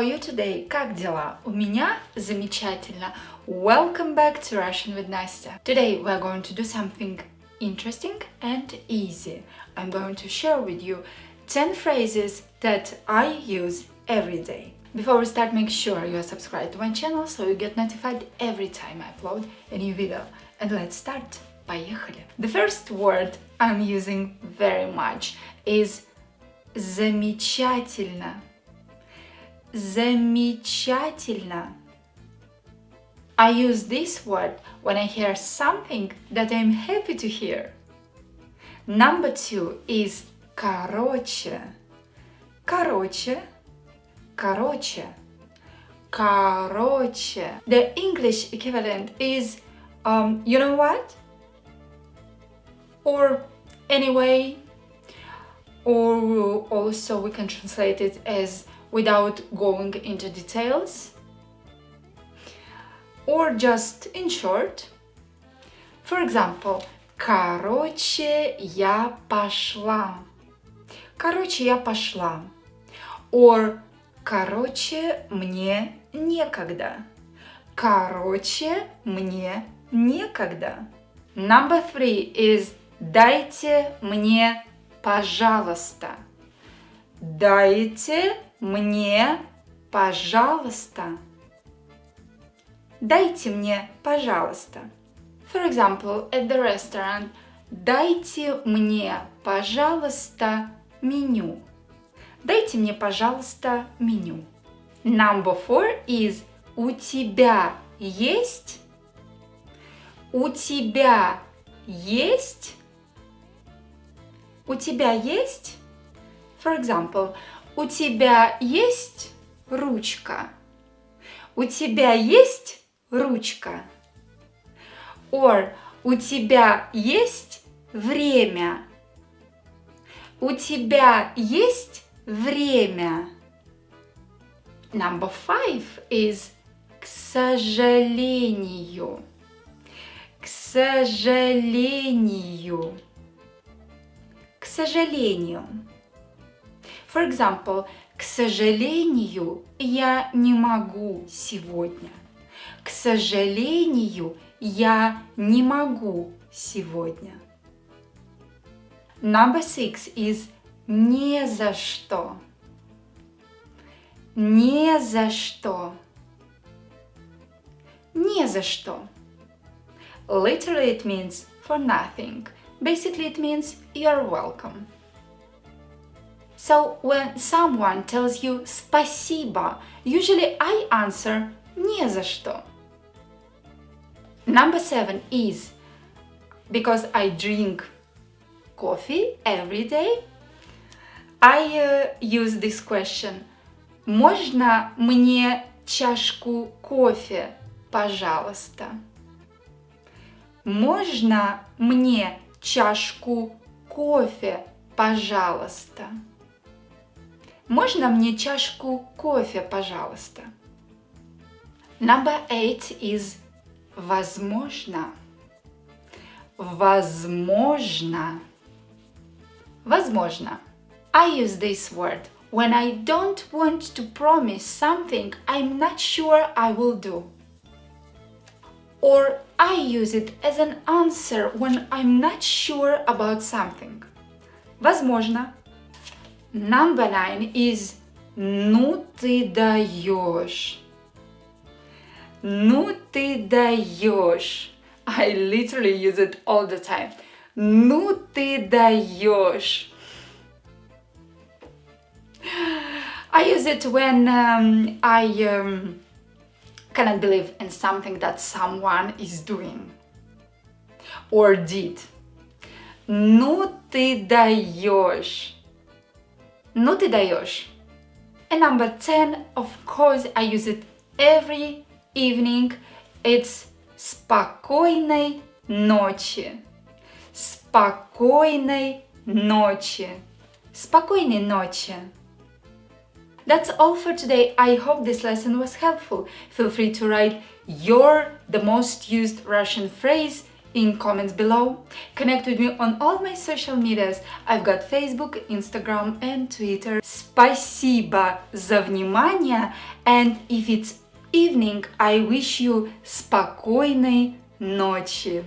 you today? Как дела? У меня замечательно. Welcome back to Russian with Nastya. Today we are going to do something interesting and easy. I'm going to share with you 10 phrases that I use every day. Before we start, make sure you are subscribed to my channel so you get notified every time I upload a new video. And let's start. Поехали. The first word I'm using very much is замечательно. Замечательно. I use this word when I hear something that I'm happy to hear. Number 2 is короче. Короче. Короче. Короче. The English equivalent is, you know what? Or anyway. Or also we can translate it as without going into details. Or just in short. For example, короче, я пошла. Короче, я пошла. Or короче, мне некогда. Короче, мне некогда. Number 3 is дайте мне пожалуйста. Дайте мне пожалуйста. Дайте мне пожалуйста. For example, at the restaurant, дайте мне пожалуйста меню. Дайте мне пожалуйста меню. Number 4 is у тебя есть? У тебя есть? У тебя есть? For example, у тебя есть ручка? У тебя есть ручка? Or у тебя есть время? У тебя есть время? Number 5 is к сожалению. К сожалению. К сожалению. For example, к сожалению, я не могу сегодня. К сожалению, я не могу сегодня. Number 6 is не за что. Не за что. Не за что. Literally it means for nothing. Basically it means you're welcome. So when someone tells you спасибо, usually I answer не за что. Number 7 is, because I drink coffee every day, I use this question. Можно мне чашку кофе, пожалуйста? Можно мне чашку кофе, пожалуйста? Можно мне чашку кофе, пожалуйста? Number 8 is возможно. Возможно. Возможно. I use this word when I don't want to promise something I'm not sure I will do. Or I use it as an answer when I'm not sure about something. Возможно. Number 9 is ну ты даешь. Ну ты даешь. I literally use it all the time. Ну ты даешь. I use it when I cannot believe in something that someone is doing or did. Ну ты даешь. Ну ты даешь. And number 10, of course, I use it every evening. It's спокойной ночи. Спокойной ночи. Спокойной ночи. That's all for today. I hope this lesson was helpful. Feel free to write the most used Russian phrase in comments below. Connect with me on all my social medias. I've got Facebook, Instagram and Twitter. Спасибо за внимание, and if it's evening, I wish you спокойной ночи.